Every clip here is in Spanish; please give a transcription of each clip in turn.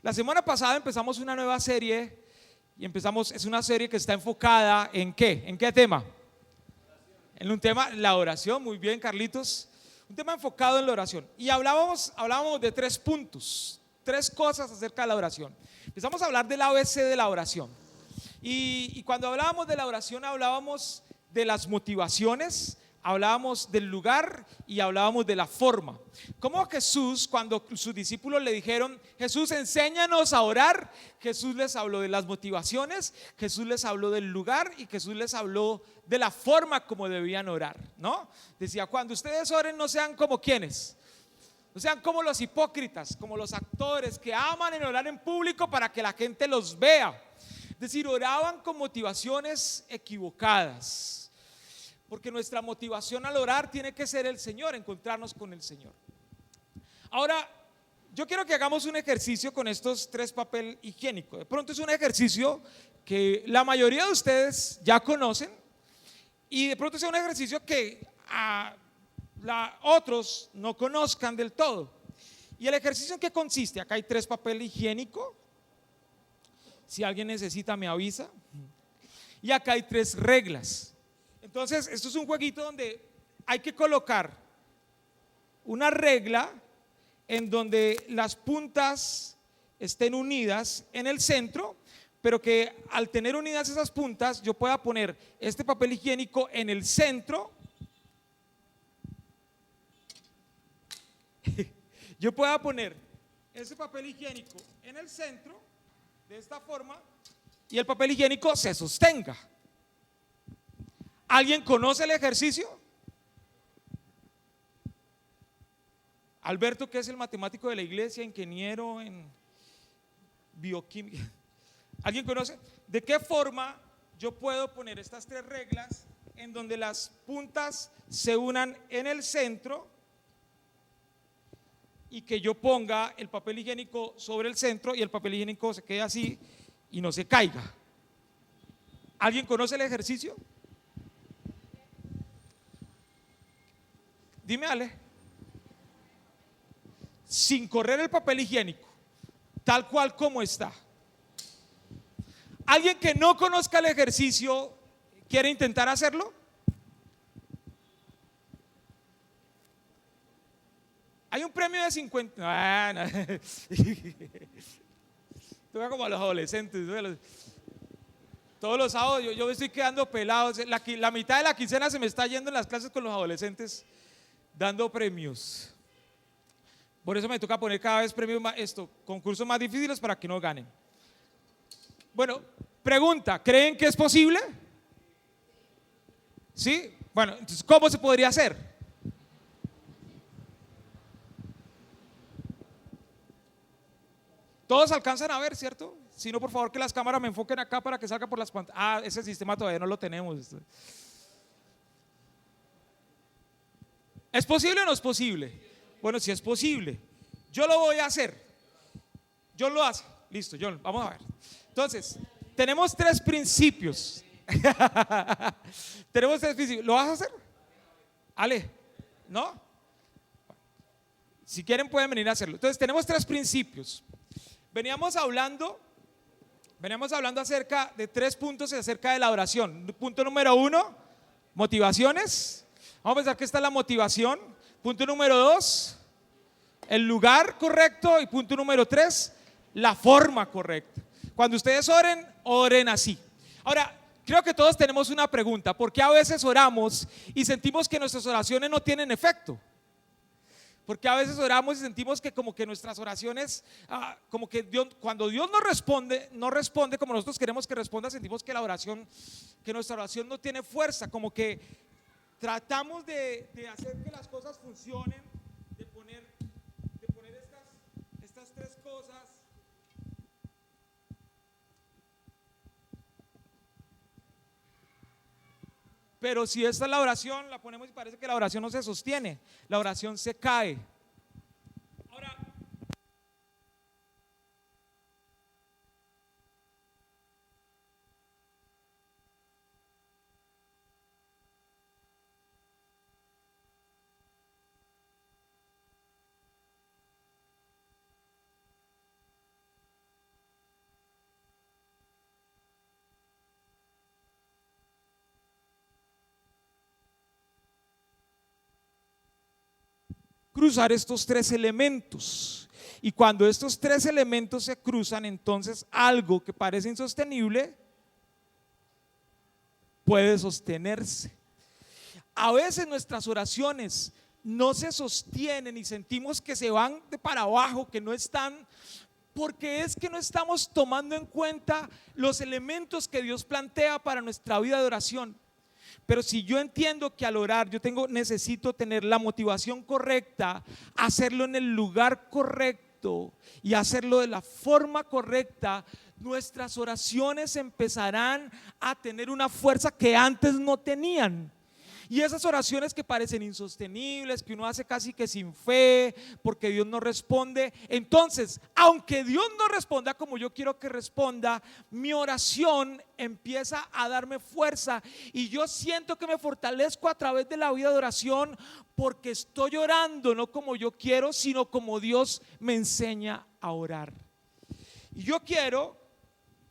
La semana pasada empezamos una nueva serie es una serie que está enfocada ¿en qué? ¿En qué tema? En un tema, la oración, muy bien Carlitos, un tema enfocado en la oración. Y hablábamos de 3 puntos, 3 cosas acerca de la oración. Empezamos a hablar del ABC de la oración. Y cuando hablábamos de la oración hablábamos de las motivaciones, hablábamos del lugar y hablábamos de la forma. Como Jesús, cuando sus discípulos le dijeron: Jesús, enséñanos a orar, Jesús les habló de las motivaciones, Jesús les habló del lugar y Jesús les habló de la forma como debían orar, ¿no? Decía: cuando ustedes oren, no sean como quienes, no sean como los hipócritas, como los actores que aman en orar en público para que la gente los vea. Es decir, oraban con motivaciones equivocadas. Porque nuestra motivación al orar tiene que ser el Señor, encontrarnos con el Señor. Ahora, yo quiero que hagamos un ejercicio con estos 3 papel higiénico. De pronto es un ejercicio que la mayoría de ustedes ya conocen y de pronto es un ejercicio que otros no conozcan del todo. ¿Y el ejercicio en qué consiste? Acá hay 3 papel higiénico. Si alguien necesita me avisa. Y acá hay 3 reglas. Entonces, esto es un jueguito donde hay que colocar una regla en donde las puntas estén unidas en el centro, pero que al tener unidas esas puntas yo pueda poner este papel higiénico en el centro. Yo pueda poner ese papel higiénico en el centro de esta forma y el papel higiénico se sostenga. ¿Alguien conoce el ejercicio? Alberto, que es el matemático de la iglesia, ingeniero en bioquímica. ¿Alguien conoce? ¿De qué forma yo puedo poner estas 3 reglas en donde las puntas se unan en el centro y que yo ponga el papel higiénico sobre el centro y el papel higiénico se quede así y no se caiga? ¿Alguien conoce el ejercicio? Dime, Ale. Sin correr el papel higiénico, tal cual como está. ¿Alguien que no conozca el ejercicio quiere intentar hacerlo? Hay un premio de 50. No. Toca como a los adolescentes. Todos los sábados yo me estoy quedando pelado. La mitad de la quincena se me está yendo en las clases con los adolescentes dando premios. Por eso me toca poner cada vez premios concursos más difíciles para que no ganen. Bueno, pregunta: ¿creen que es posible? ¿Sí? Bueno, entonces, ¿cómo se podría hacer? Todos alcanzan a ver, ¿cierto? Si no, por favor, que las cámaras me enfoquen acá para que salga por las pantallas. Ese sistema todavía no lo tenemos. ¿Es posible o no es posible? Bueno, si es posible, yo lo voy a hacer. John lo hace. Listo, John, vamos a ver. Entonces, tenemos 3 principios. Tenemos 3 principios. ¿Lo vas a hacer? Ale, ¿no? Si quieren pueden venir a hacerlo. Entonces, tenemos 3 principios. Veníamos hablando acerca de 3 puntos acerca de la oración. Punto número 1, motivaciones. Vamos a pensar que esta es la motivación. Punto número 2, el lugar correcto. Y punto número 3, la forma correcta. Cuando ustedes oren, oren así. Ahora, creo que todos tenemos una pregunta: ¿por qué a veces oramos y sentimos que nuestras oraciones no tienen efecto? Porque a veces oramos y sentimos que como que nuestras oraciones, como que cuando Dios no responde como nosotros queremos que responda, sentimos que nuestra oración no tiene fuerza, como que tratamos de hacer que las cosas funcionen, de poner estas 3 cosas. Pero si esta es la oración, la ponemos y parece que la oración no se sostiene, la oración se cae. Ahora, cruzar estos tres elementos. Y cuando estos tres elementos se cruzan, entonces algo que parece insostenible puede sostenerse. A veces nuestras oraciones no se sostienen y sentimos que se van de para abajo, que no están, porque es que no estamos tomando en cuenta los elementos que Dios plantea para nuestra vida de oración. Pero si yo entiendo que al orar necesito tener la motivación correcta, hacerlo en el lugar correcto y hacerlo de la forma correcta, nuestras oraciones empezarán a tener una fuerza que antes no tenían. Y esas oraciones que parecen insostenibles, que uno hace casi que sin fe, porque Dios no responde. Entonces, aunque Dios no responda como yo quiero que responda, mi oración empieza a darme fuerza. Y yo siento que me fortalezco a través de la vida de oración, porque estoy orando no como yo quiero, sino como Dios me enseña a orar. Y yo quiero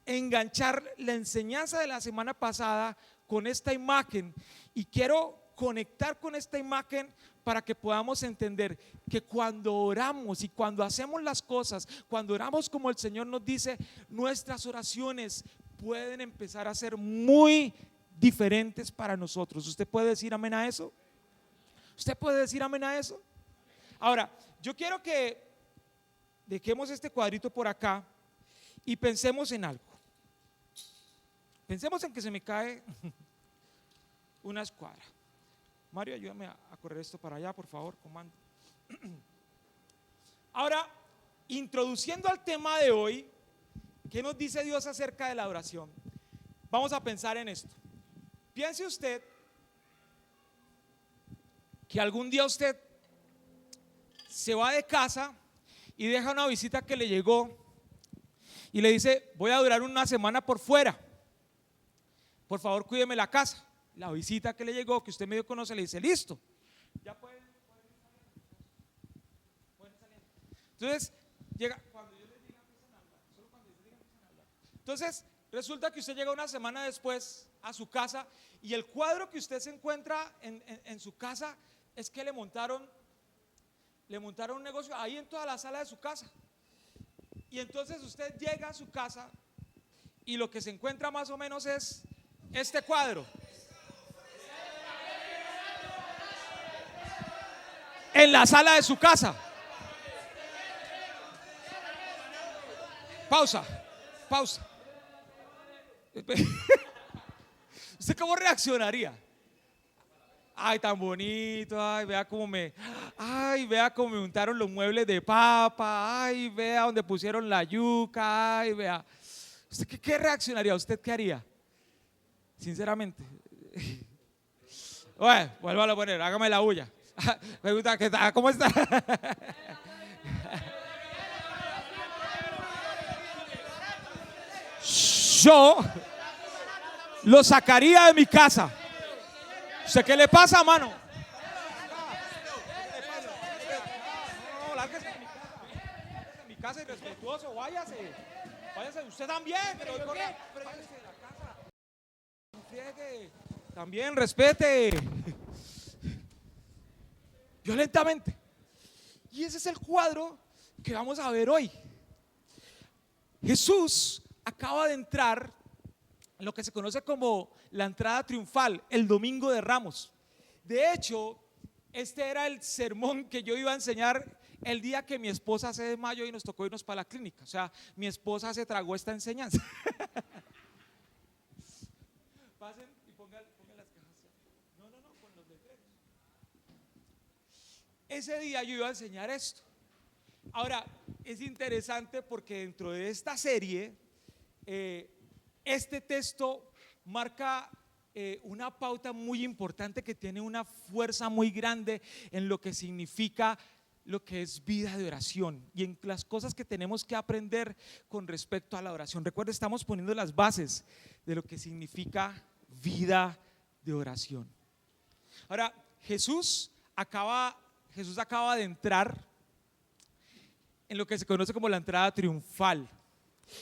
enganchar la enseñanza de la semana pasada con esta imagen, y quiero conectar con esta imagen para que podamos entender que cuando oramos y cuando hacemos las cosas, cuando oramos como el Señor nos dice, nuestras oraciones pueden empezar a ser muy diferentes para nosotros. ¿Usted puede decir amén a eso? ¿Usted puede decir amén a eso? Ahora, yo quiero que dejemos este cuadrito por acá y pensemos en algo. Pensemos en que se me cae una escuadra. Mario, ayúdame a correr esto para allá, por favor, comando. Ahora, introduciendo al tema de hoy, ¿qué nos dice Dios acerca de la oración? Vamos a pensar en esto. Piense usted que algún día usted se va de casa y deja una visita que le llegó y le dice: voy a durar una semana por fuera, por favor cuídeme la casa. La visita que le llegó, que usted medio conoce, le dice: listo, ya pueden salir. Entonces llega, cuando yo les diga empiezan a hablar, solo cuando yo les diga empiezan a hablar. Entonces resulta que usted llega una semana después a su casa y el cuadro que usted se encuentra en su casa es que le montaron un negocio ahí en toda la sala de su casa. Y entonces usted llega a su casa y lo que se encuentra más o menos es este cuadro en la sala de su casa. Pausa. ¿Usted cómo reaccionaría? Ay, tan bonito, ay, vea cómo me untaron los muebles de papa, ay, vea donde pusieron la yuca, ay, vea. ¿Usted qué reaccionaría? ¿Usted qué haría? Sinceramente. Bueno, vuélvalo a poner, hágame la bulla. Me gusta, ¿cómo está? Yo lo sacaría de mi casa. ¿Usted qué le pasa, mano? No, lárguese de mi casa. Lárguese de mi casa, irrespetuoso, váyase. Usted también, pero váyase de la casa. No friegue. También respete. Violentamente. Y ese es el cuadro que vamos a ver hoy. Jesús acaba de entrar en lo que se conoce como la entrada triunfal, el Domingo de Ramos. De hecho, este era el sermón que yo iba a enseñar el día que mi esposa se desmayó y nos tocó irnos para la clínica. O sea, mi esposa se tragó esta enseñanza. Pasen y pongan las cajas. No, con los letreros. Ese día yo iba a enseñar esto. Ahora, es interesante porque dentro de esta serie, este texto marca una pauta muy importante que tiene una fuerza muy grande en lo que significa lo que es vida de oración y en las cosas que tenemos que aprender con respecto a la oración. Recuerda, estamos poniendo las bases de lo que significa vida de oración. Ahora, Jesús acaba de entrar en lo que se conoce como la entrada triunfal.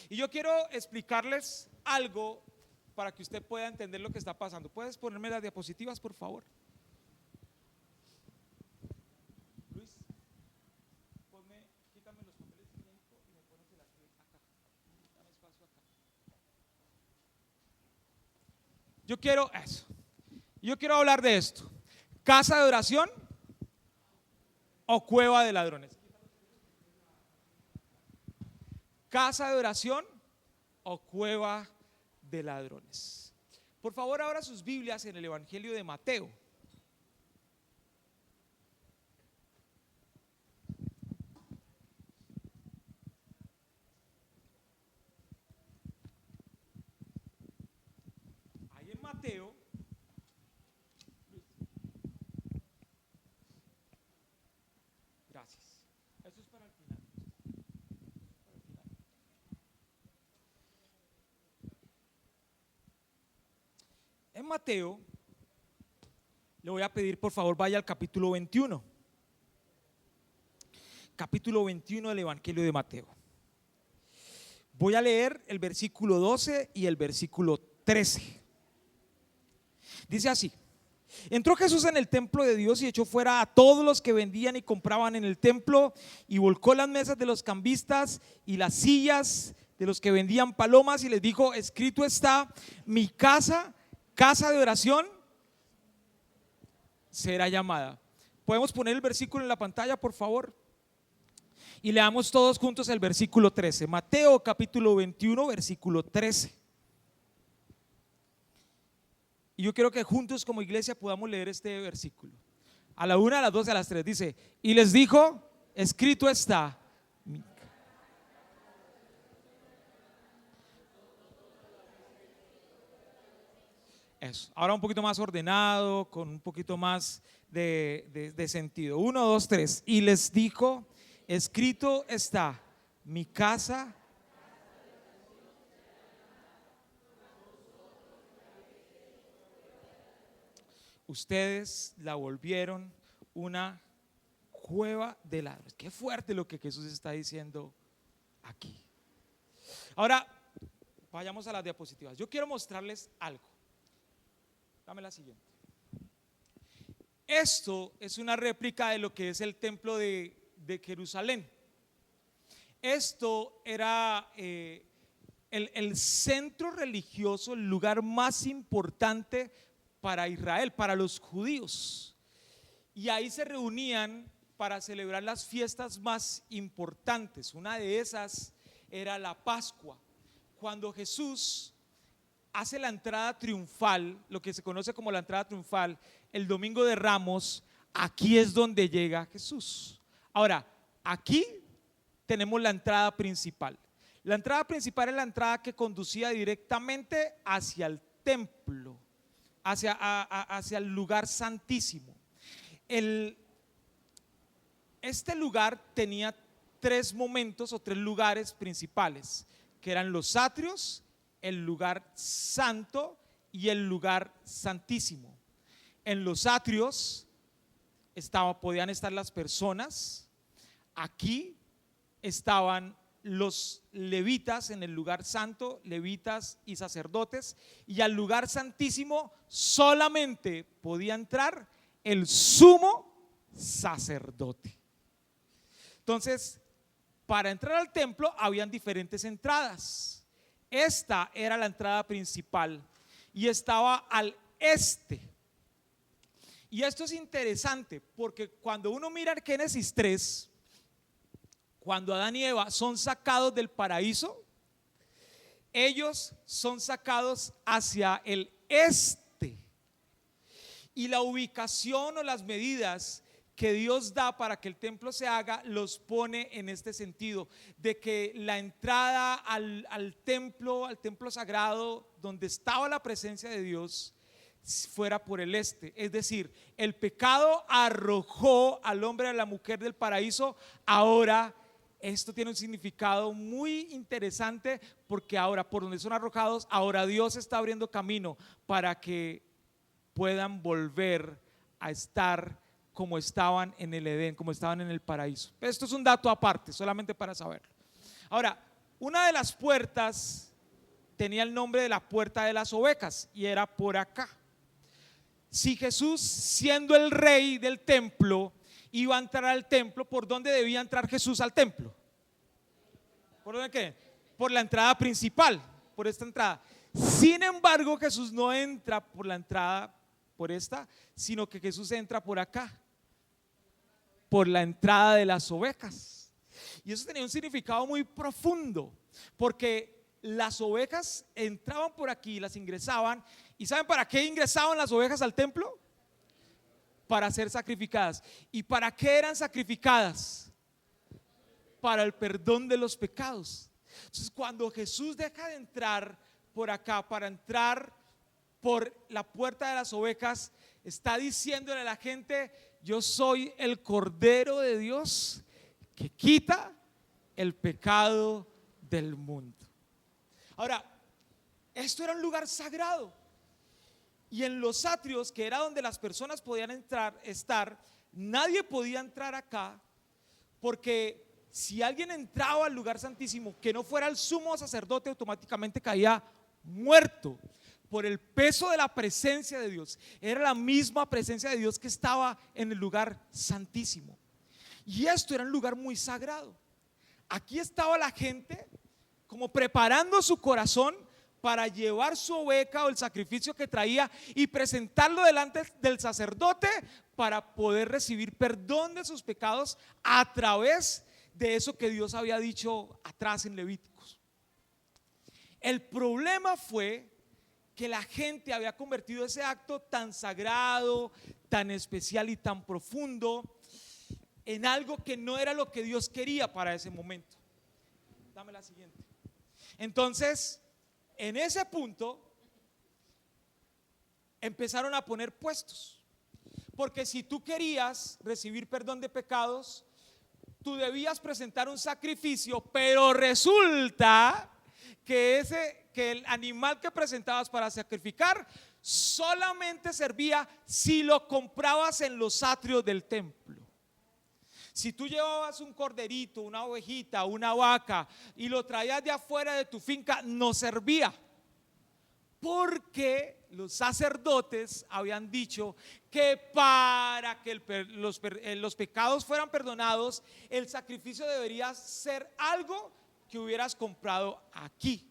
Y yo quiero explicarles algo para que usted pueda entender lo que está pasando. ¿Puedes ponerme las diapositivas, por favor? Luis. Yo quiero eso. Yo quiero hablar de esto. ¿Casa de oración o cueva de ladrones? ¿Casa de oración o cueva de ladrones? Por favor, abra sus Biblias en el Evangelio de Mateo. Ahí en Mateo. Gracias. Eso es para el final. En Mateo, le voy a pedir por favor vaya al capítulo 21. Capítulo 21 del Evangelio de Mateo. Voy a leer el versículo 12 y el versículo 13. Dice así: entró Jesús en el templo de Dios y echó fuera a todos los que vendían y compraban en el templo, y volcó las mesas de los cambistas y las sillas de los que vendían palomas, y les dijo: escrito está, mi casa, casa de oración, será llamada. ¿Podemos poner el versículo en la pantalla, por favor? Y leamos todos juntos el versículo 13. Mateo capítulo 21, versículo 13. Y yo quiero que juntos como iglesia podamos leer este versículo. A la 1, a las 2, a las 3. Dice: y les dijo, escrito está. Eso. Ahora un poquito más ordenado, con un poquito más de sentido. 1, 2, 3. Y les dijo, escrito está, mi casa. Ustedes la volvieron una cueva de ladrones. Qué fuerte lo que Jesús está diciendo aquí. Ahora, vayamos a las diapositivas. Yo quiero mostrarles algo. Dame la siguiente. Esto es una réplica de lo que es el templo de Jerusalén. Esto era el centro religioso, el lugar más importante para Israel, para los judíos. Y ahí se reunían para celebrar las fiestas más importantes. Una de esas era la Pascua, cuando Jesús hace la entrada triunfal, lo que se conoce como la entrada triunfal, el domingo de Ramos. Aquí es donde llega Jesús. Ahora, aquí tenemos la entrada principal. La entrada principal es la entrada que conducía directamente hacia el templo, hacia el lugar santísimo. Este lugar tenía tres momentos o tres lugares principales, que eran los atrios, el lugar santo y el lugar santísimo. En los atrios podían estar las personas. Aquí estaban los levitas en el lugar santo, levitas y sacerdotes, y al lugar santísimo solamente podía entrar el sumo sacerdote. Entonces, para entrar al templo habían diferentes entradas. Esta era la entrada principal y estaba al este. Y esto es interesante porque cuando uno mira en Génesis 3, cuando Adán y Eva son sacados del paraíso, ellos son sacados hacia el este. Y la ubicación o las medidas que Dios da para que el templo se haga los pone en este sentido, de que la entrada al templo sagrado donde estaba la presencia de Dios fuera por el este. Es decir, el pecado arrojó al hombre y a la mujer del paraíso. Ahora esto tiene un significado muy interesante, porque ahora por donde son arrojados, ahora Dios está abriendo camino para que puedan volver a estar como estaban en el Edén, como estaban en el paraíso. Esto es un dato aparte, solamente para saberlo. Ahora, una de las puertas tenía el nombre de la puerta de las ovejas y era por acá. Si Jesús, siendo el rey del templo, iba a entrar al templo, ¿por dónde debía entrar Jesús al templo? ¿Por dónde qué? Por la entrada principal, por esta entrada. Sin embargo, Jesús no entra por la entrada, por esta, sino que Jesús entra por acá, por la entrada de las ovejas. Y eso tenía un significado muy profundo, porque las ovejas entraban por aquí, las ingresaban. ¿Y saben para qué ingresaban las ovejas al templo? Para ser sacrificadas. ¿Y para qué eran sacrificadas? Para el perdón de los pecados. Entonces, cuando Jesús deja de entrar por acá para entrar por la puerta de las ovejas, está diciéndole a la gente: yo soy el Cordero de Dios que quita el pecado del mundo. Ahora, esto era un lugar sagrado, y en los atrios, que era donde las personas podían estar, nadie podía entrar acá, porque si alguien entraba al lugar santísimo que no fuera el sumo sacerdote, automáticamente caía muerto por el peso de la presencia de Dios. Era la misma presencia de Dios que estaba en el lugar santísimo, y esto era un lugar muy sagrado. Aquí estaba la gente como preparando su corazón para llevar su oveja o el sacrificio que traía y presentarlo delante del sacerdote para poder recibir perdón de sus pecados a través de eso que Dios había dicho atrás en Levíticos. El problema fue que la gente había convertido ese acto tan sagrado, tan especial y tan profundo en algo que no era lo que Dios quería para ese momento. Dame la siguiente. Entonces, en ese punto empezaron a poner puestos, porque si tú querías recibir perdón de pecados, tú debías presentar un sacrificio, pero resulta que el animal que presentabas para sacrificar solamente servía si lo comprabas en los atrios del templo. Si tú llevabas un corderito, una ovejita, una vaca y lo traías de afuera de tu finca, no servía, porque los sacerdotes habían dicho que para que los pecados fueran perdonados, el sacrificio debería ser algo que hubieras comprado aquí.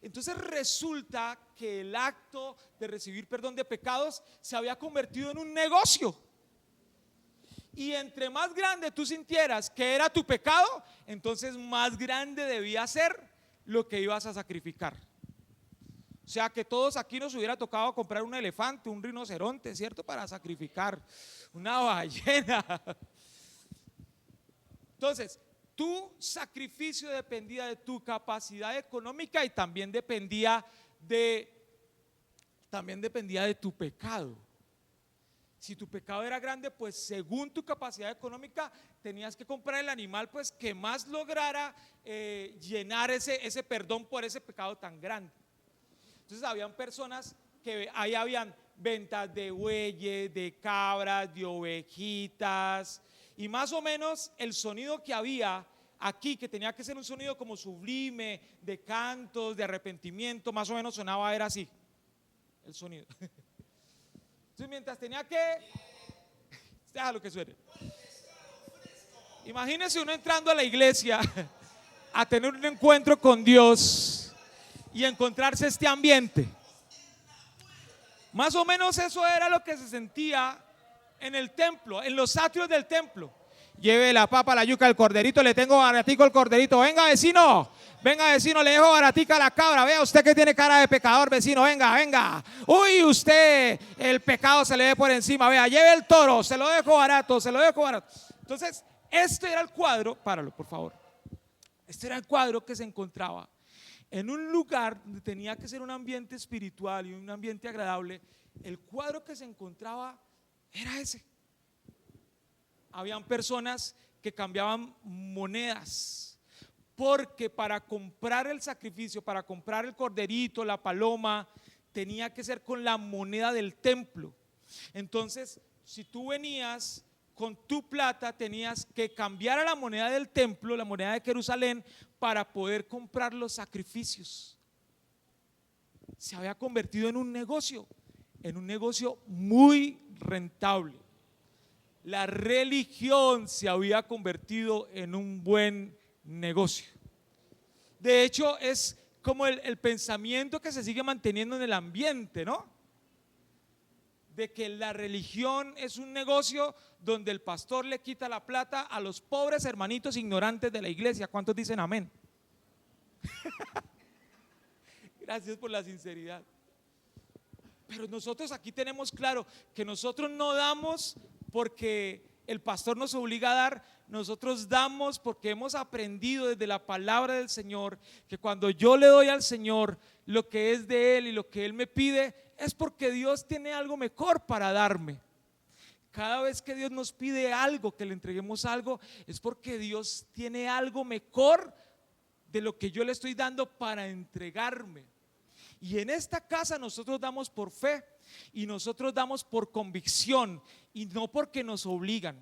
Entonces resulta que el acto de recibir perdón de pecados se había convertido en un negocio. Y entre más grande tú sintieras que era tu pecado, entonces más grande debía ser lo que ibas a sacrificar. O sea, que todos aquí nos hubiera tocado comprar un elefante, un rinoceronte, ¿cierto? Para sacrificar una ballena. Entonces, tu sacrificio dependía de tu capacidad económica y también dependía de tu pecado. Si tu pecado era grande, pues según tu capacidad económica tenías que comprar el animal pues que más lograra llenar ese perdón por ese pecado tan grande. Entonces habían personas que ahí habían ventas de bueyes, de cabras, de ovejitas, y más o menos el sonido que había aquí, que tenía que ser un sonido como sublime, de cantos, de arrepentimiento, más o menos sonaba, era así el sonido. Entonces mientras tenía que, déjalo que suene. Imagínese uno entrando a la iglesia a tener un encuentro con Dios y encontrarse este ambiente. Más o menos eso era lo que se sentía en el templo, en los atrios del templo. Lleve la papa, la yuca, el corderito, le tengo baratico el corderito. Venga vecino, le dejo baratica la cabra. Vea usted que tiene cara de pecador, vecino, venga. Uy, usted, el pecado se le ve por encima. Vea, lleve el toro, se lo dejo barato. Entonces, este era el cuadro, páralo por favor. Este era el cuadro que se encontraba en un lugar donde tenía que ser un ambiente espiritual y un ambiente agradable. El cuadro que se encontraba era ese. Habían personas que cambiaban monedas, porque para comprar el sacrificio, para comprar el corderito, la paloma, tenía que ser con la moneda del templo. Entonces, si tú venías con tu plata, tenías que cambiar a la moneda del templo, la moneda de Jerusalén, para poder comprar los sacrificios. Se había convertido en un negocio muy rentable. La religión se había convertido en un buen negocio. De hecho, es como el pensamiento que se sigue manteniendo en el ambiente, ¿no? De que la religión es un negocio donde el pastor le quita la plata a los pobres hermanitos ignorantes de la iglesia. ¿Cuántos dicen amén? Gracias por la sinceridad. Pero nosotros aquí tenemos claro que nosotros no damos porque el pastor nos obliga a dar, nosotros damos porque hemos aprendido desde la palabra del Señor que cuando yo le doy al Señor lo que es de Él y lo que Él me pide, es porque Dios tiene algo mejor para darme. Cada vez que Dios nos pide algo, que le entreguemos algo, es porque Dios tiene algo mejor de lo que yo le estoy dando para entregarme. Y en esta casa nosotros damos por fe y nosotros damos por convicción y no porque nos obligan.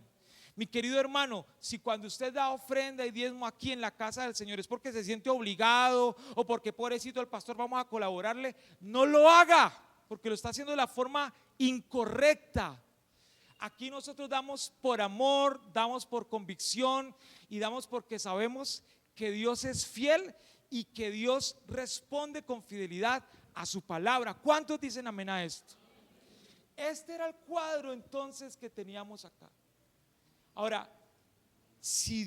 Mi querido hermano, si cuando usted da ofrenda y diezmo aquí en la casa del Señor es porque se siente obligado o porque pobrecito el pastor vamos a colaborarle, no lo haga porque lo está haciendo de la forma incorrecta. Aquí nosotros damos por amor, damos por convicción y damos porque sabemos que Dios es fiel y que Dios responde con fidelidad a su palabra. ¿Cuántos dicen amén a esto? Este era el cuadro entonces que teníamos acá. Ahora, si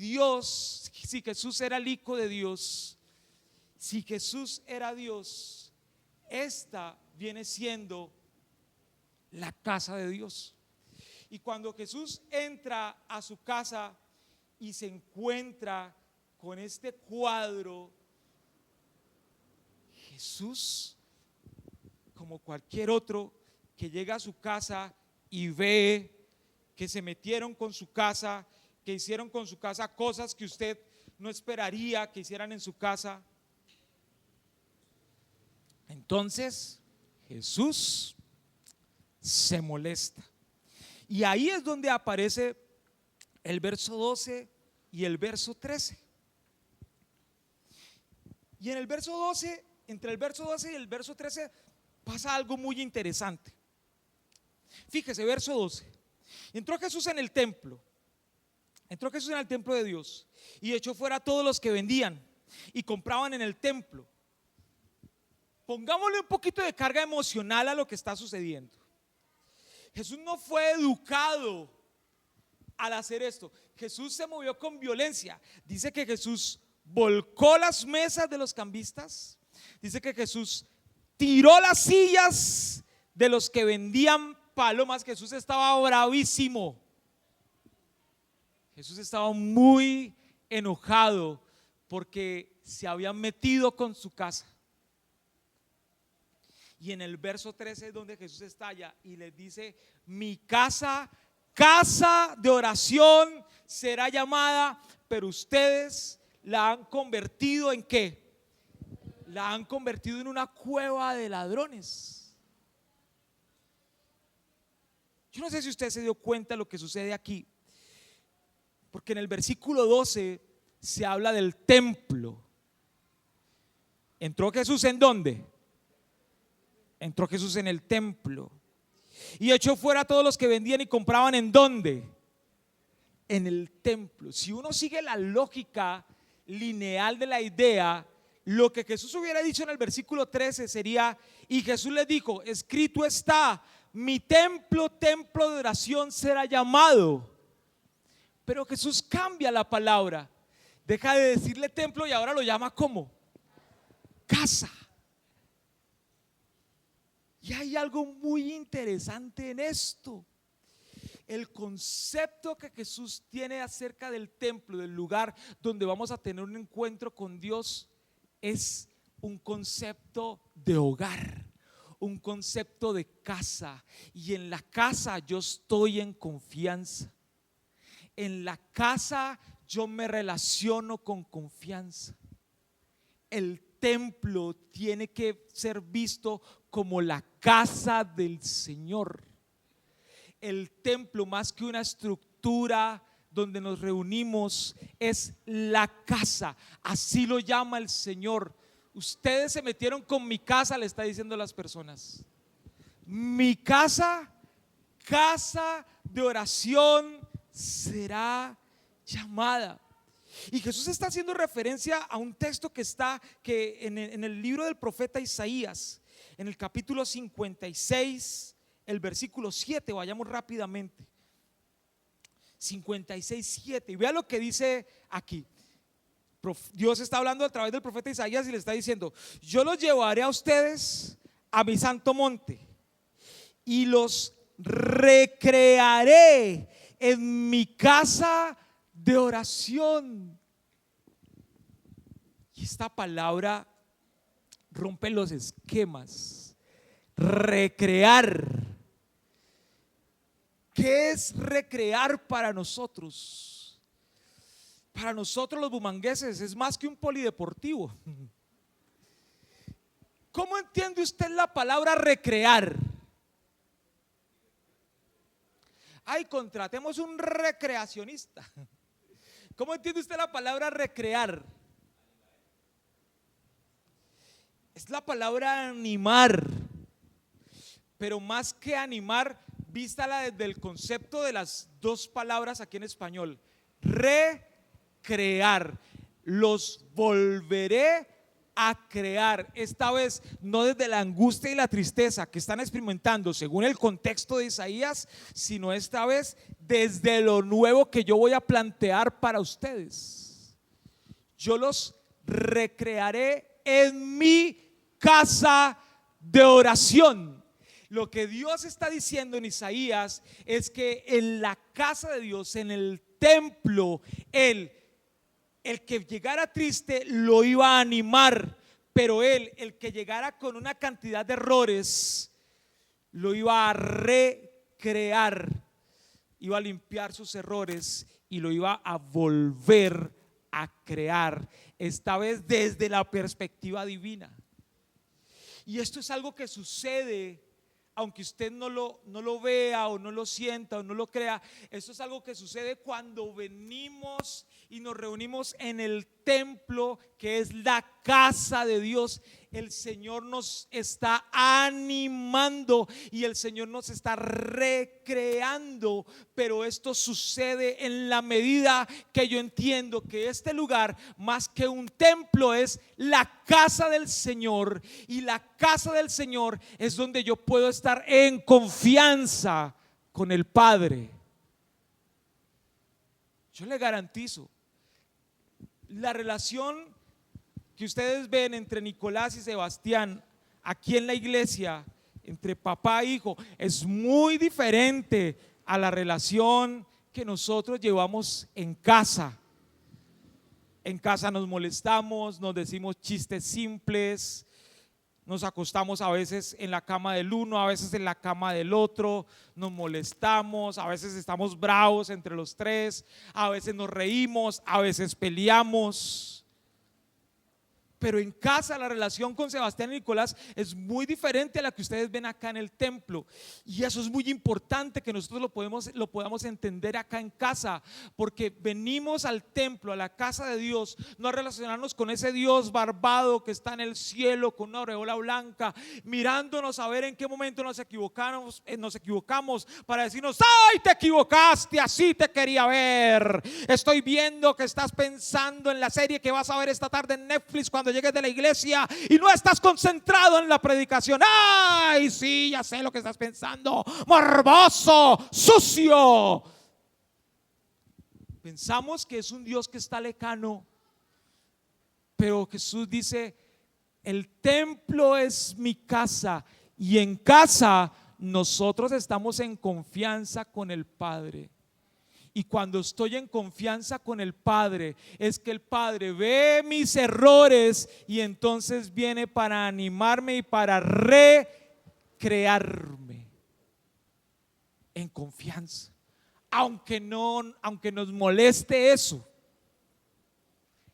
Jesús era el Hijo de Dios, si Jesús era Dios, esta viene siendo la casa de Dios. Y cuando Jesús entra a su casa y se encuentra con este cuadro, Jesús, como cualquier otro que llega a su casa y ve que se metieron con su casa, que hicieron con su casa cosas que usted no esperaría que hicieran en su casa, entonces Jesús se molesta. Y ahí es donde aparece el verso 12 y el verso 13. Y en el verso 12, entre el verso 12 y el verso 13 pasa algo muy interesante. Fíjese, verso 12. Entró Jesús en el templo de Dios y echó fuera a todos los que vendían y compraban en el templo. Pongámosle un poquito de carga emocional a lo que está sucediendo. Jesús no fue educado al hacer esto. Jesús se movió con violencia. Dice que Jesús volcó las mesas de los cambistas. Dice que Jesús tiró las sillas de los que vendían palomas. Jesús estaba bravísimo. Jesús estaba muy enojado porque se habían metido con su casa. Y en el verso 13 es donde Jesús estalla y les dice: mi casa, casa de oración será llamada, pero ustedes la han convertido ¿en qué? La han convertido en una cueva de ladrones. Yo no sé si usted se dio cuenta de lo que sucede aquí, porque en el versículo 12 se habla del templo. ¿Entró Jesús en dónde? Entró Jesús en el templo y echó fuera a todos los que vendían y compraban. ¿En dónde? En el templo. Si uno sigue la lógica lineal de la idea, lo que Jesús hubiera dicho en el versículo 13 sería: y Jesús les dijo, escrito está, mi templo, templo de oración será llamado. Pero Jesús cambia la palabra, deja de decirle templo y ahora lo llama ¿cómo? Casa. Y hay algo muy interesante en esto. El concepto que Jesús tiene acerca del templo, del lugar donde vamos a tener un encuentro con Dios, es un concepto de hogar, un concepto de casa. Y en la casa yo estoy en confianza. En la casa yo me relaciono con confianza. El templo tiene que ser visto como la casa del Señor. El templo, más que una estructura donde nos reunimos, es la casa. Así lo llama el Señor. Ustedes se metieron con mi casa, le está diciendo a las personas. Mi casa, casa de oración será llamada. Y Jesús está haciendo referencia a un texto que está en el libro del profeta Isaías, en el capítulo 56, el versículo 7. Vayamos rápidamente. 56:7. Y vea lo que dice aquí. Dios está hablando a través del profeta Isaías y le está diciendo: yo los llevaré a ustedes a mi santo monte y los recrearé en mi casa de oración. Y esta palabra rompe los esquemas. Recrear. ¿Qué es recrear para nosotros? Para nosotros los bumangueses es más que un polideportivo. ¿Cómo entiende usted la palabra recrear? Ay, contratemos un recreacionista. ¿Cómo entiende usted la palabra recrear? Es la palabra animar, pero más que animar, vístala desde el concepto de las dos palabras aquí en español. Recrear. Los volveré a crear, esta vez no desde la angustia y la tristeza que están experimentando según el contexto de Isaías, sino esta vez desde lo nuevo que yo voy a plantear para ustedes. Yo los recrearé en mi casa de oración. Lo que Dios está diciendo en Isaías es que en la casa de Dios, en el templo, el que llegara triste lo iba a animar, pero el que llegara con una cantidad de errores, lo iba a recrear, iba a limpiar sus errores y lo iba a volver a crear, esta vez desde la perspectiva divina. Y esto es algo que sucede, aunque usted no lo vea o no lo sienta o no lo crea. Esto es algo que sucede cuando venimos y nos reunimos en el templo, que es la casa de Dios. El Señor nos está animando y el Señor nos está recreando, pero esto sucede en la medida que yo entiendo que este lugar, más que un templo, es la casa del Señor, y la casa del Señor es donde yo puedo estar en confianza con el Padre. Yo le garantizo, la relación que ustedes ven entre Nicolás y Sebastián aquí en la iglesia, entre papá e hijo, es muy diferente a la relación que nosotros llevamos en casa. En casa nos molestamos, nos decimos chistes simples, nos acostamos a veces en la cama del uno, a veces en la cama del otro, nos molestamos, a veces estamos bravos entre los tres, a veces nos reímos, a veces peleamos. Pero en casa la relación con Sebastián y Nicolás es muy diferente a la que ustedes ven acá en el templo. Y eso es muy importante que nosotros lo podamos entender acá en casa, porque venimos al templo, a la casa de Dios, no a relacionarnos con ese Dios barbado que está en el cielo con una aureola blanca, mirándonos a ver en qué momento nos equivocamos para decirnos: ¡ay, te equivocaste! Así te quería ver. Estoy viendo que estás pensando en la serie que vas a ver esta tarde en Netflix cuando llegues de la iglesia y no estás concentrado en la predicación. Ay, sí, ya sé lo que estás pensando. Morboso, sucio. Pensamos que es un Dios que está lejano, pero Jesús dice: el templo es mi casa, y en casa nosotros estamos en confianza con el Padre. Y cuando estoy en confianza con el Padre, es que el Padre ve mis errores y entonces viene para animarme y para recrearme en confianza. Aunque nos moleste eso,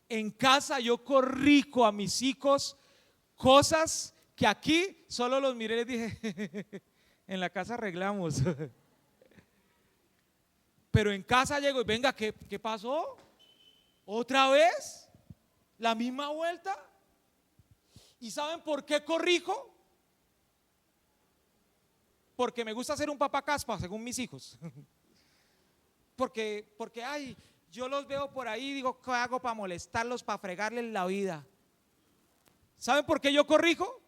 en casa yo corrijo a mis hijos cosas que aquí solo los miré y les dije: en la casa arreglamos. Pero en casa llego y: venga, ¿qué pasó? ¿Otra vez? ¿La misma vuelta? ¿Y saben por qué corrijo? Porque me gusta ser un papá caspa, según mis hijos. Porque ay, Yo los veo por ahí y digo, ¿qué hago para molestarlos, para fregarles la vida? ¿Saben por qué yo corrijo?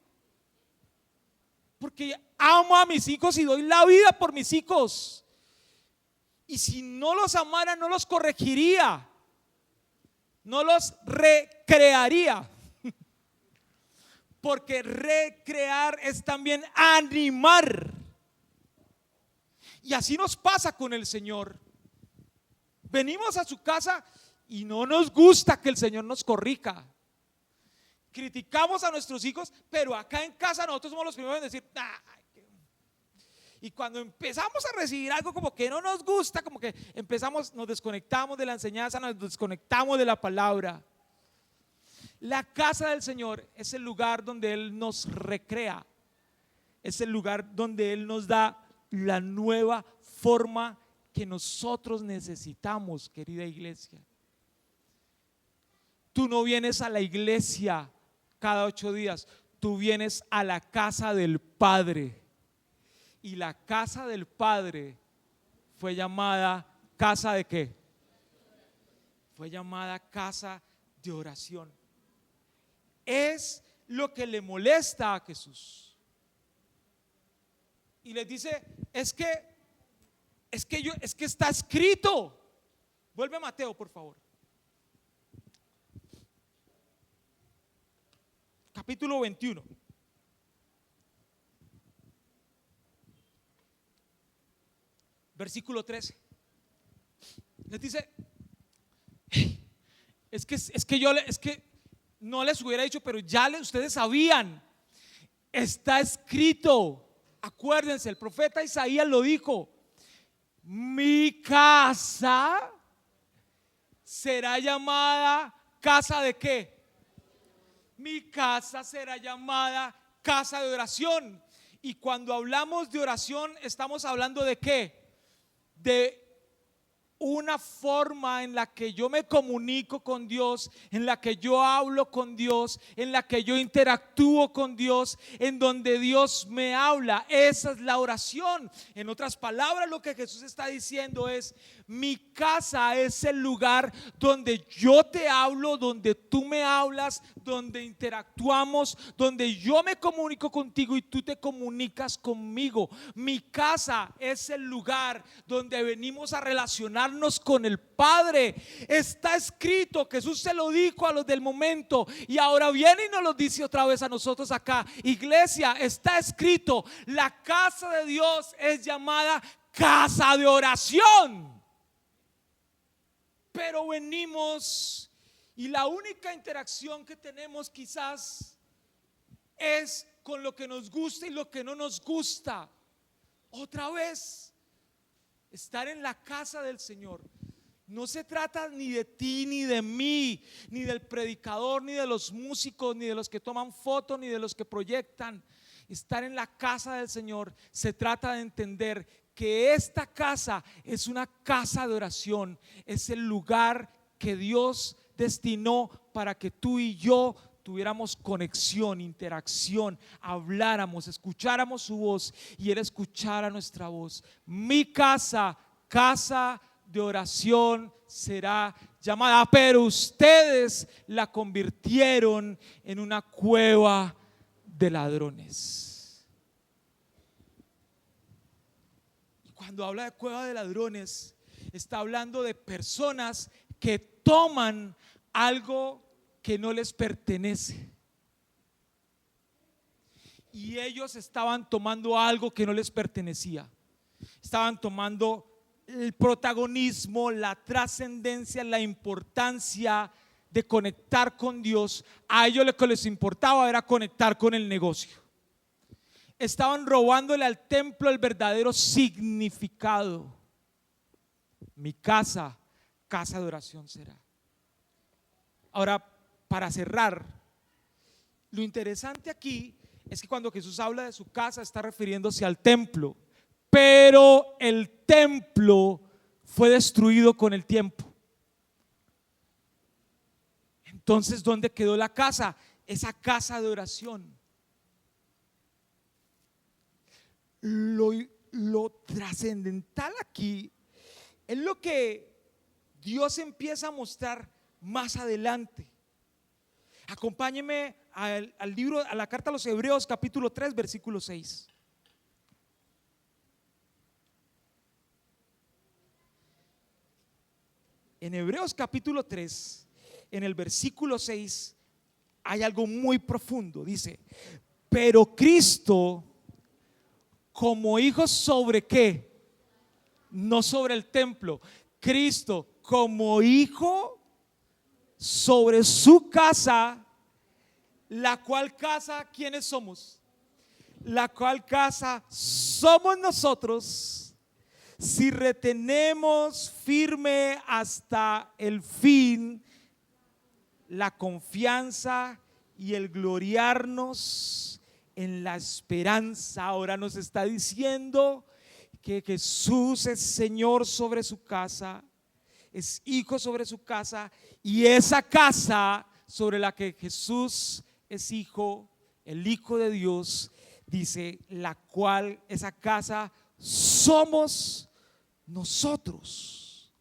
Porque amo a mis hijos y doy la vida por mis hijos. Y si no los amara, no los corregiría, no los recrearía. Porque recrear es también animar. Y así nos pasa con el Señor. Venimos a su casa y no nos gusta que el Señor nos corrija. Criticamos a nuestros hijos, pero acá en casa nosotros somos los primeros en decir, y cuando empezamos a recibir algo como que no nos gusta, como que nos desconectamos de la enseñanza, nos desconectamos de la palabra. La casa del Señor es el lugar donde Él nos recrea, es el lugar donde Él nos da la nueva forma que nosotros necesitamos, querida iglesia. Tú no vienes a la iglesia cada 8 días, tú vienes a la casa del Padre. Y la casa del Padre fue llamada casa de ¿qué? Fue llamada casa de oración. Es lo que le molesta a Jesús. Y les dice, es que está escrito. Vuelve a Mateo, por favor. Capítulo 21. Versículo 13. Les dice, es que no les hubiera dicho, pero ustedes sabían. Está escrito. Acuérdense, el profeta Isaías lo dijo. Mi casa será llamada casa de ¿qué? Mi casa será llamada casa de oración. Y cuando hablamos de oración, estamos hablando de ¿qué? De una forma en la que yo me comunico con Dios, en la que yo hablo con Dios, en la que yo interactúo con Dios, en donde Dios me habla. Esa es la oración. En otras palabras, lo que Jesús está diciendo es: mi casa es el lugar donde yo te hablo, donde tú me hablas, donde interactuamos, donde yo me comunico contigo y tú te comunicas conmigo. Mi casa es el lugar donde venimos a relacionarnos con el Padre. Está escrito, Jesús se lo dijo a los del momento y ahora viene y nos lo dice otra vez a nosotros acá. Iglesia, está escrito, la casa de Dios es llamada casa de oración. Pero venimos y la única interacción que tenemos quizás es con lo que nos gusta y lo que no nos gusta. Otra vez, estar en la casa del Señor no se trata ni de ti, ni de mí, ni del predicador, ni de los músicos, ni de los que toman fotos, ni de los que proyectan. Estar en la casa del Señor se trata de entender que esta casa es una casa de oración, es el lugar que Dios destinó para que tú y yo tuviéramos conexión, interacción, habláramos, escucháramos su voz y Él escuchara nuestra voz. Mi casa, casa de oración será llamada, pero ustedes la convirtieron en una cueva de ladrones. Cuando habla de cueva de ladrones, está hablando de personas que toman algo que no les pertenece. Y ellos estaban tomando algo que no les pertenecía. Estaban tomando el protagonismo, la trascendencia, la importancia de conectar con Dios. A ellos lo que les importaba era conectar con el negocio. Estaban robándole al templo el verdadero significado. Mi casa, casa de oración será. Ahora, para cerrar, lo interesante aquí es que cuando Jesús habla de su casa está refiriéndose al templo, pero el templo fue destruido con el tiempo. Entonces, ¿dónde quedó la casa? Esa casa de oración. Lo trascendental aquí es lo que Dios empieza a mostrar más adelante. Acompáñeme al libro, a la carta a los Hebreos capítulo 3 versículo 6. En Hebreos capítulo 3, en el versículo 6, hay algo muy profundo. Dice: pero Cristo como hijo sobre qué, no sobre el templo. Cristo como hijo sobre su casa, la cual casa, ¿quiénes somos? La cual casa somos nosotros, si retenemos firme hasta el fin la confianza y el gloriarnos en la esperanza. Ahora nos está diciendo que Jesús es Señor sobre su casa, es hijo sobre su casa, y esa casa sobre la que Jesús es hijo, el Hijo de Dios, dice, la cual, esa casa somos nosotros.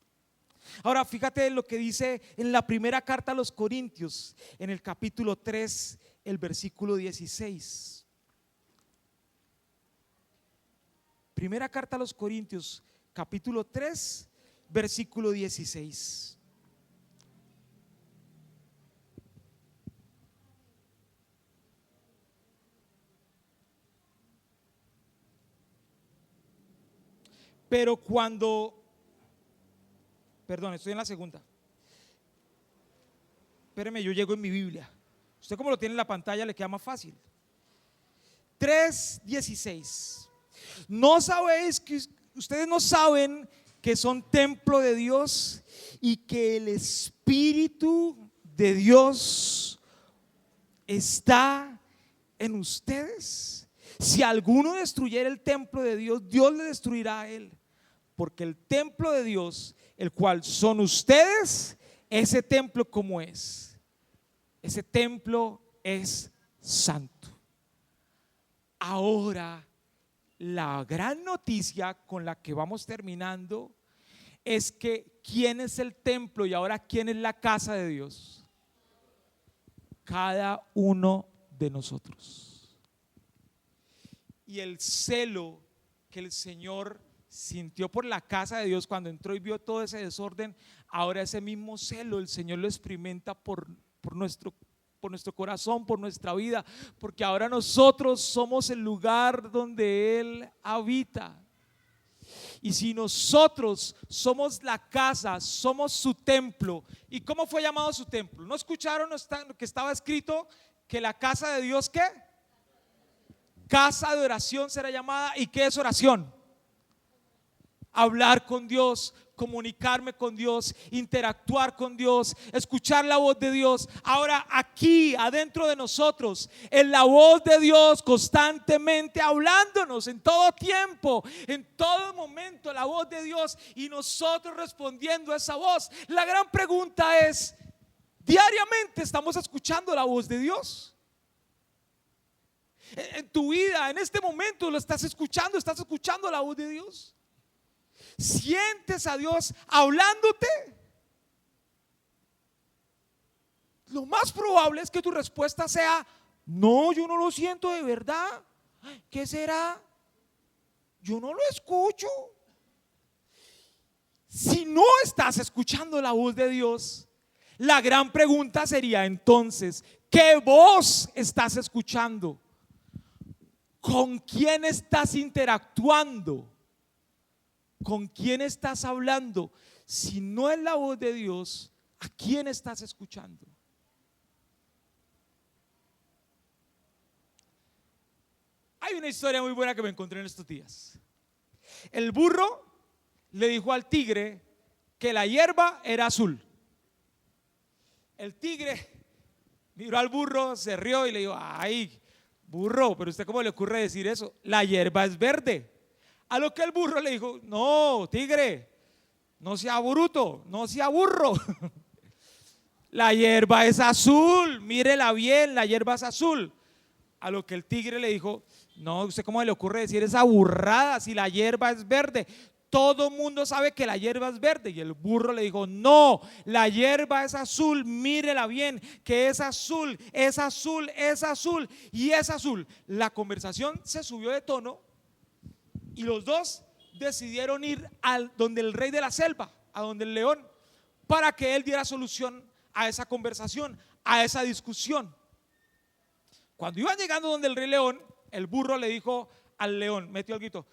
Ahora fíjate lo que dice en la primera carta a los Corintios, en el capítulo 3, el versículo 16. Primera carta a los Corintios, capítulo 3, versículo 16. Pero cuando, perdón, estoy en la segunda. Espéreme, yo llego en mi Biblia. Usted como lo tiene en la pantalla le queda más fácil. 3:16. ¿No sabéis que ustedes no saben que son templo de Dios y que el Espíritu de Dios está en ustedes? Si alguno destruyera el templo de Dios, Dios le destruirá a él. Porque el templo de Dios, el cual son ustedes, ese templo como es. Ese templo es santo. Ahora, la gran noticia con la que vamos terminando es que ¿quién es el templo y ahora quién es la casa de Dios? Cada uno de nosotros. Y el celo que el Señor sintió por la casa de Dios cuando entró y vio todo ese desorden, ahora ese mismo celo el Señor lo experimenta por nuestro corazón, por nuestra vida, porque ahora nosotros somos el lugar donde Él habita. Y si nosotros somos la casa, somos su templo. ¿Y cómo fue llamado su templo? ¿No escucharon que estaba escrito que la casa de Dios, qué? Casa de oración será llamada. ¿Y qué es oración? Hablar con Dios, comunicarme con Dios, interactuar con Dios, escuchar la voz de Dios. Ahora aquí adentro de nosotros es la voz de Dios constantemente hablándonos en todo tiempo, en todo momento, la voz de Dios, y nosotros respondiendo a esa voz. La gran pregunta es: ¿diariamente estamos escuchando la voz de Dios? En tu vida, en este momento, ¿lo estás escuchando? ¿Estás escuchando la voz de Dios? ¿Sientes a Dios hablándote? Lo más probable es que tu respuesta sea: no, yo no lo siento de verdad. ¿Qué será? Yo no lo escucho. Si no estás escuchando la voz de Dios, la gran pregunta sería entonces: ¿qué voz estás escuchando? ¿Con quién estás interactuando? ¿Con quién estás hablando? Si no es la voz de Dios, ¿a quién estás escuchando? Hay una historia muy buena que me encontré en estos días. El burro le dijo al tigre que la hierba era azul. El tigre miró al burro, se rió y le dijo: ay, burro, pero usted ¿cómo le ocurre decir eso? La hierba es verde. A lo que el burro le dijo: no, tigre, no sea bruto, no sea burro. La hierba es azul, mírela bien, la hierba es azul. A lo que el tigre le dijo: no, ¿usted cómo le ocurre decir esa burrada si la hierba es verde? todo mundo sabe que la hierba es verde. Y el burro le dijo, no, la hierba es azul, mírela bien, que es azul, es azul, es azul y es azul. La conversación se subió de tono y los dos decidieron ir al donde el rey de la selva, a donde el león, para que él diera solución a esa conversación, a esa discusión. Cuando iban llegando donde el rey león, el burro le dijo al león, metió el grito,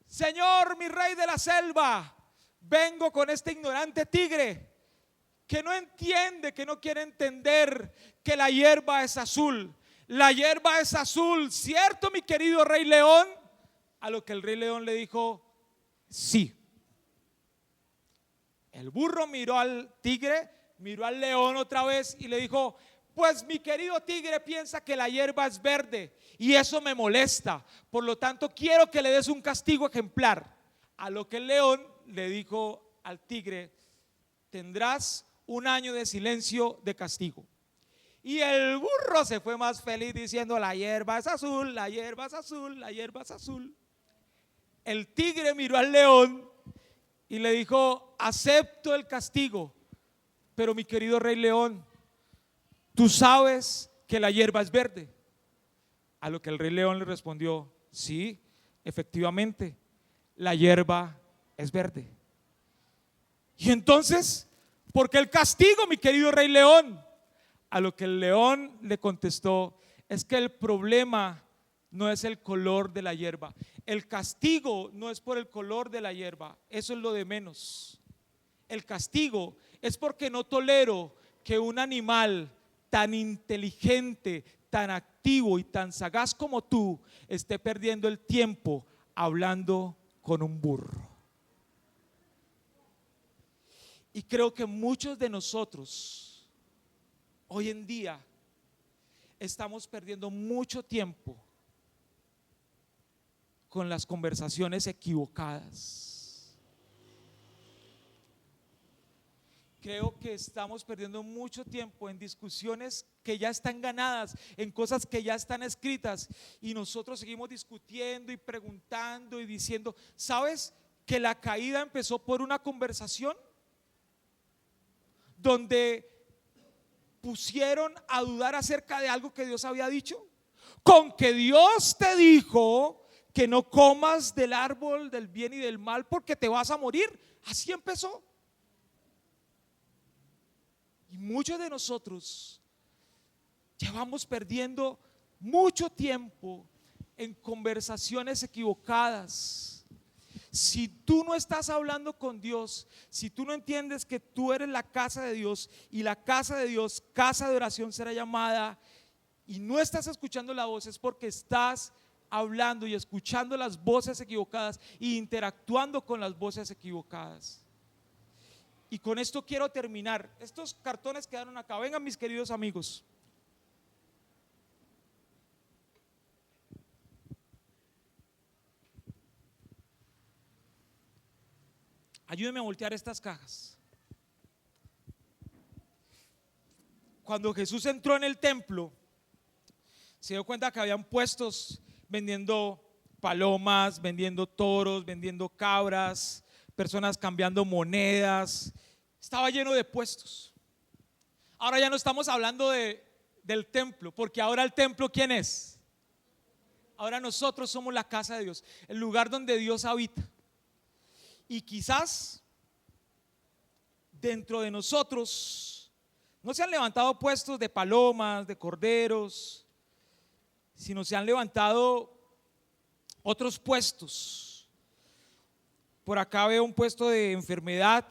Señor, mi rey de la selva, vengo con este ignorante tigre que no entiende, que no quiere entender que la hierba es azul. La hierba es azul, ¿cierto, mi querido rey león? A lo que el rey león le dijo, sí. El burro miró al tigre, miró al león otra vez y le dijo, pues mi querido tigre piensa que la hierba es verde y eso me molesta, por lo tanto quiero que le des un castigo ejemplar. A lo que el león le dijo al tigre, tendrás un año de silencio de castigo. Y el burro se fue más feliz diciendo, la hierba es azul, la hierba es azul, la hierba es azul. El tigre miró al león y le dijo, acepto el castigo, pero mi querido rey león, tú sabes que la hierba es verde. A lo que el rey león le respondió, sí, efectivamente, la hierba es verde. Y entonces, ¿por qué el castigo, mi querido rey león? A lo que el león le contestó, es que el problema no es el color de la hierba. El castigo no es por el color de la hierba, eso es lo de menos. El castigo es porque no tolero que un animal tan inteligente, tan activo y tan sagaz como tú esté perdiendo el tiempo hablando con un burro. Y creo que muchos de nosotros hoy en día estamos perdiendo mucho tiempo con las conversaciones equivocadas. Creo que estamos perdiendo mucho tiempo en discusiones que ya están ganadas, en cosas que ya están escritas, y nosotros seguimos discutiendo y preguntando y diciendo, ¿sabes que la caída empezó por una conversación donde pusieron a dudar acerca de algo que Dios había dicho? Con que Dios te dijo que no comas del árbol del bien y del mal porque te vas a morir. Así empezó. Y muchos de nosotros llevamos perdiendo mucho tiempo en conversaciones equivocadas. Si tú no estás hablando con Dios, si tú no entiendes que tú eres la casa de Dios y la casa de Dios, casa de oración será llamada, y no estás escuchando la voz, es porque estás hablando y escuchando las voces equivocadas e interactuando con las voces equivocadas. Y con esto quiero terminar. Estos cartones quedaron acá. Vengan, mis queridos amigos. Ayúdenme a voltear estas cajas. Cuando Jesús entró en el templo, se dio cuenta que habían puestos vendiendo palomas, vendiendo toros, vendiendo cabras, personas cambiando monedas. Estaba lleno de puestos. Ahora ya no estamos hablando del templo, porque ahora el templo, ¿quién es? Ahora nosotros somos la casa de Dios, el lugar donde Dios habita. Y quizás dentro de nosotros no se han levantado puestos de palomas, de corderos, sino se han levantado otros puestos. Por acá veo un puesto de enfermedad,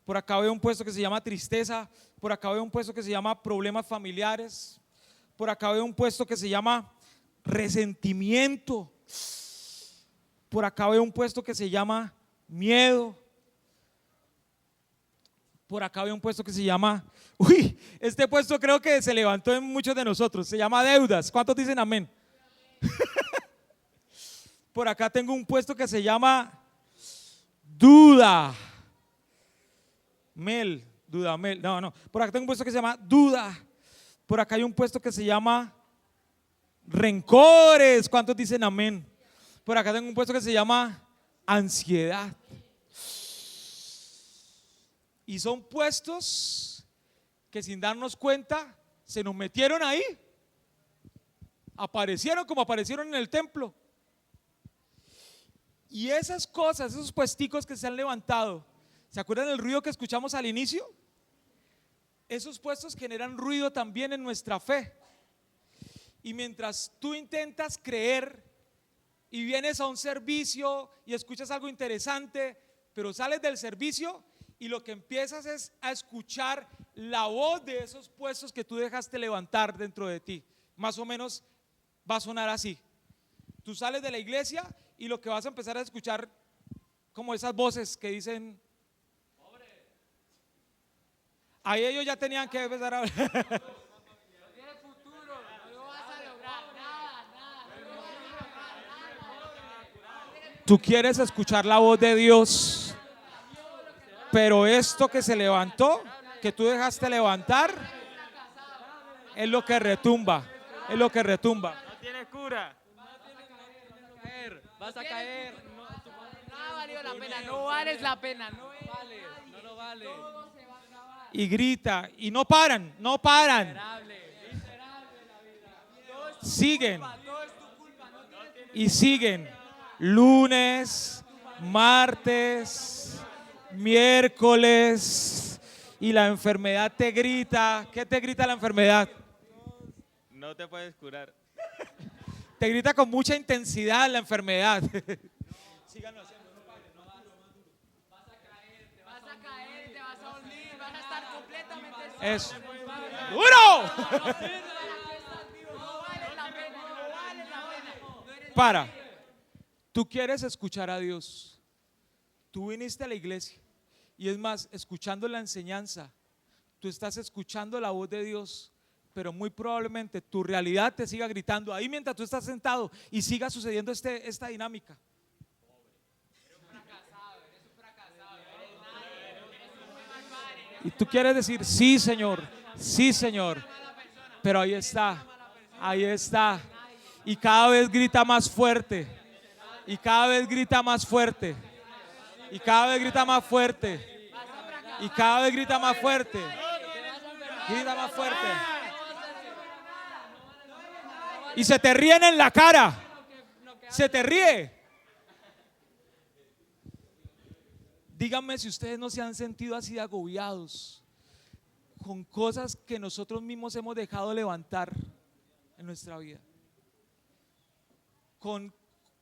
por acá veo un puesto que se llama tristeza, por acá veo un puesto que se llama problemas familiares, por acá veo un puesto que se llama resentimiento, por acá veo un puesto que se llama miedo, por acá veo un puesto que se llama, este puesto creo que se levantó en muchos de nosotros, se llama deudas. ¿Cuántos dicen amén? Por acá tengo un puesto que se llama duda. No. Por acá tengo un puesto que se llama duda. Por acá hay un puesto que se llama rencores. ¿Cuántos dicen amén? Por acá tengo un puesto que se llama ansiedad. Y son puestos que sin darnos cuenta se nos metieron ahí. Aparecieron como aparecieron en el templo. Y esas cosas, esos puesticos que se han levantado, ¿se acuerdan del ruido que escuchamos al inicio? Esos puestos generan ruido también en nuestra fe. Y mientras tú intentas creer y vienes a un servicio y escuchas algo interesante, pero sales del servicio y lo que empiezas es a escuchar la voz de esos puestos que tú dejaste levantar dentro de ti. Más o menos va a sonar así. Tú sales de la iglesia y lo que vas a empezar a escuchar como esas voces que dicen, ahí ellos ya tenían que empezar a hablar. Tú quieres escuchar la voz de Dios, pero esto que se levantó, que tú dejaste levantar, es lo que retumba, es lo que retumba. No tiene cura. Vas a caer. No ha valido la pena, no vales la pena, no vales. No lo vale. Y grita, y no paran, no paran. Siguen y siguen. Lunes, martes, miércoles, y la enfermedad te grita. ¿Qué te grita la enfermedad? No te puedes curar. Te grita con mucha intensidad la enfermedad. Síganlo haciendo, no paren, no más duro. Vas a caer, te vas a hundir, vas a estar completamente solo. Eso. ¡Duro! No vale la pena, no vale la pena. No eres Para. Tú quieres escuchar a Dios. Tú viniste a la iglesia. Y es más, escuchando la enseñanza, tú estás escuchando la voz de Dios, pero muy probablemente tu realidad te siga gritando ahí mientras tú estás sentado y siga sucediendo esta dinámica. Y tú quieres decir, sí Señor, pero ahí está, ahí está. Y cada vez grita más fuerte. Y cada vez grita más fuerte. Y cada vez grita más fuerte. Y cada vez grita más fuerte. Grita más fuerte. Y se te ríen en la cara. Se te ríe. Díganme si ustedes no se han sentido así agobiados con cosas que nosotros mismos hemos dejado levantar en nuestra vida. Con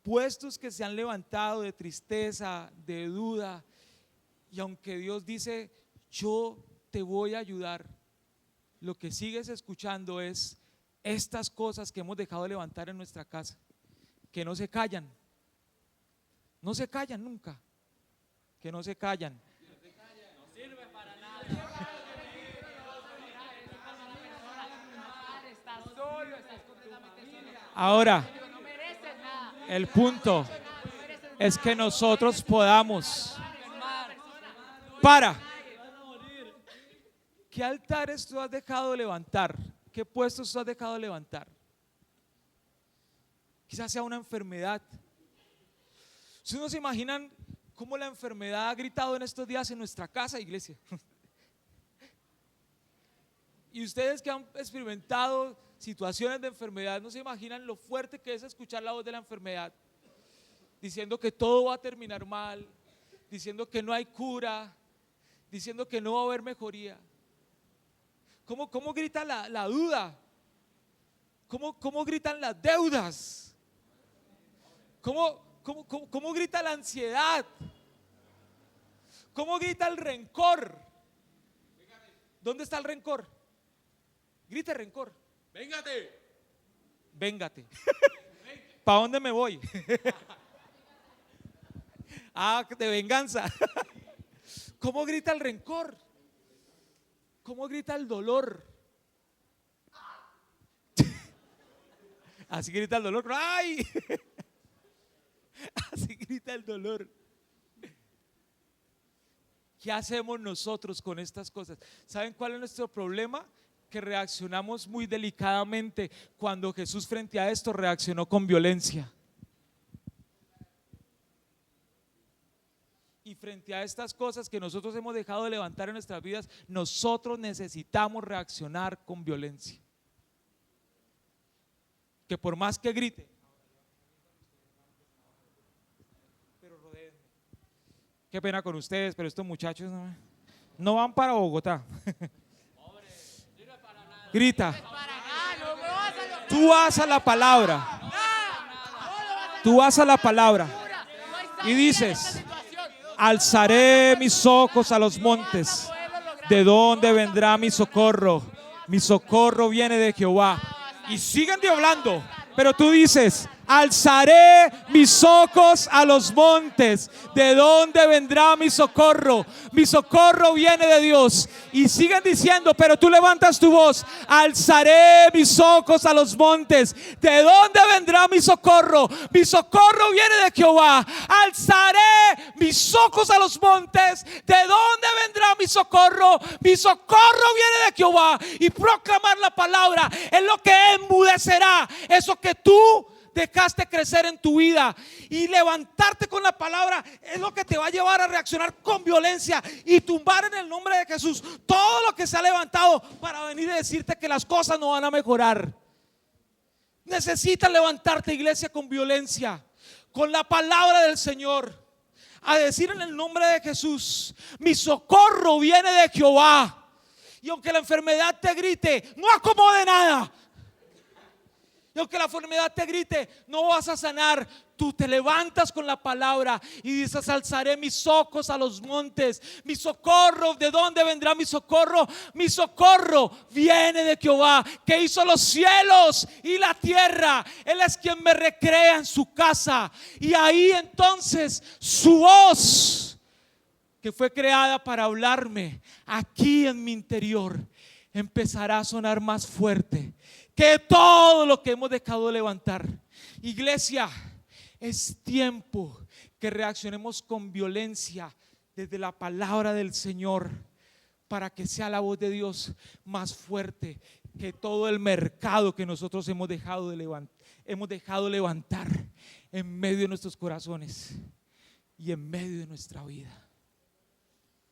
puestos que se han levantado de tristeza, de duda, y aunque Dios dice, yo te voy a ayudar, lo que sigues escuchando es estas cosas que hemos dejado levantar en nuestra casa, que no se callan nunca, que no se callan. No sirve para nada. estás solo, estás completamente solo. Ahora, No mereces nada. el punto es que nosotros podamos. Para. ¿Qué altares tú has dejado de levantar? ¿Qué puestos tú has dejado de levantar? Quizás sea una enfermedad. ¿Ustedes no se imaginan cómo la enfermedad ha gritado en estos días en nuestra casa, iglesia? Y ustedes que han experimentado situaciones de enfermedad, no se imaginan lo fuerte que es escuchar la voz de la enfermedad, diciendo que todo va a terminar mal, diciendo que no hay cura, diciendo que no va a haber mejoría. ¿Cómo grita la duda? ¿Cómo gritan las deudas? ¿Cómo grita la ansiedad? ¿Cómo grita el rencor? ¿Dónde está el rencor? Grita el rencor. Véngate. ¿Para dónde me voy? De venganza. ¿Cómo grita el rencor? ¿Cómo grita el dolor? Así grita el dolor. ¡Ay! Así grita el dolor. ¿Qué hacemos nosotros con estas cosas? ¿Saben cuál es nuestro problema? Que reaccionamos muy delicadamente cuando Jesús frente a esto reaccionó con violencia. Y frente a estas cosas que nosotros hemos dejado de levantar en nuestras vidas, nosotros necesitamos reaccionar con violencia. Que por más que grite, pero rodéenme. Qué pena con ustedes, pero estos muchachos no van para Bogotá. Grita. Tú vas a la palabra. Tú vas a la palabra y dices: alzaré mis ojos a los montes. ¿De dónde vendrá mi socorro? Mi socorro viene de Jehová. Y siguen hablando, pero tú dices: alzaré mis ojos a los montes. ¿De dónde vendrá mi socorro? Mi socorro viene de Dios. Y siguen diciendo, pero tú levantas tu voz: alzaré mis ojos a los montes. ¿De dónde vendrá mi socorro? Mi socorro viene de Jehová. Alzaré mis ojos a los montes. ¿De dónde vendrá mi socorro? Mi socorro viene de Jehová. Y proclamar la palabra es lo que enmudecerá eso que tú dejaste crecer en tu vida. Y levantarte con la palabra es lo que te va a llevar a reaccionar con violencia y tumbar en el nombre de Jesús todo lo que se ha levantado para venir a decirte que las cosas no van a mejorar. Necesitas levantarte, iglesia, con violencia, con la palabra del Señor, a decir en el nombre de Jesús: mi socorro viene de Jehová. Y aunque la enfermedad te grite, no acomode nada. Y aunque la enfermedad te grite, no vas a sanar. Tú te levantas con la palabra y dices: alzaré mis ojos a los montes. Mi socorro, ¿de dónde vendrá mi socorro? Mi socorro viene de Jehová, que hizo los cielos y la tierra. Él es quien me recrea en su casa. Y ahí entonces su voz, que fue creada para hablarme aquí en mi interior, empezará a sonar más fuerte que todo lo que hemos dejado de levantar. Iglesia, es tiempo que reaccionemos con violencia desde la palabra del Señor, para que sea la voz de Dios más fuerte que todo el mercado que nosotros hemos dejado levantar en medio de nuestros corazones y en medio de nuestra vida.